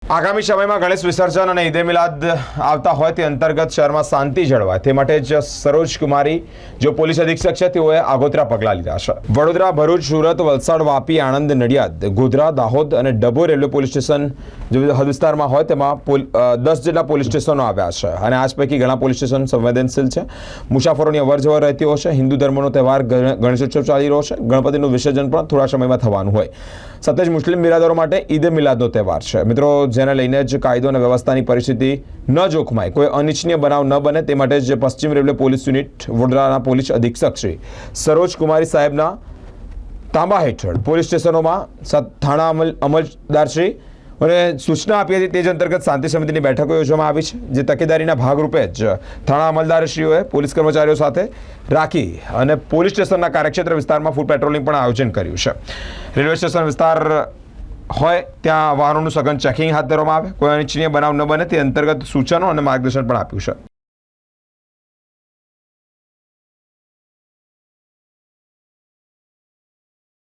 આગામી સમયમાં ગણેશ વિસર્જન અને ઈદે મિલાદ આવતા હોય તે અંતર્ગત શહેરમાં શાંતિ જળવાય તે માટે જ સરોજ કુમારી જો પોલીસ અધિક્ષક છે તેઓએ આગોતરા પગલાં લીધા છે। વડોદરા, ભરૂચ, સુરત, વલસાડ, વાપી, આણંદ, નડિયાદ, ગોધરા, દાહોદ અને ડભોઈ રેલવે પોલીસ સ્ટેશન જે હદ વિસ્તારમાં હોય તેમાં 10 જેટલા પોલીસ સ્ટેશનો આવ્યા છે અને આજ પૈકી ઘણા પોલીસ સ્ટેશન સંવેદનશીલ છે। મુસાફરોની અવરજવર રહેતી હોય છે। હિન્દુ ધર્મનો તહેવાર ગણેશોત્સવ ચાલી રહ્યો છે। ગણપતિનું વિસર્જન પણ થોડા સમયમાં થવાનું હોય। સાથે જ મુસ્લિમ બિરાદરો માટે ઈદ મિલાદનો તહેવાર છે। મિત્રો, જેને લઈને જ કાયદો અને વ્યવસ્થાની પરિસ્થિતિ ન જોખમાય, કોઈ અનિચ્છનીય બનાવ ન બને તે માટે જ પશ્ચિમ રેલવે પોલીસ યુનિટ વડોદરાના પોલીસ અધિક્ષક શ્રી સરોજ કુમારી સાહેબના તાંબા હેઠળ પોલીસ સ્ટેશનોમાં થાણા અમલદાર શ્રી અને સૂચના આપી હતી તે જ અંતર્ગત શાંતિ સમિતિની બેઠકો યોજવામાં આવી છે, જે તકેદારીના ભાગરૂપે જ થાણા અમલદારશ્રીઓએ પોલીસ કર્મચારીઓ સાથે રાખી અને પોલીસ સ્ટેશનના કાર્યક્ષેત્ર વિસ્તારમાં ફૂટ પેટ્રોલિંગ પણ આયોજન કર્યું છે। રેલવે સ્ટેશન વિસ્તાર હોય ત્યાં વાહનોનું સઘન ચેકિંગ હાથ ધરવામાં આવે, કોઈ અનિચ્છનીય બનાવ ન બને તે અંતર્ગત સૂચનો અને માર્ગદર્શન પણ આપ્યું છે।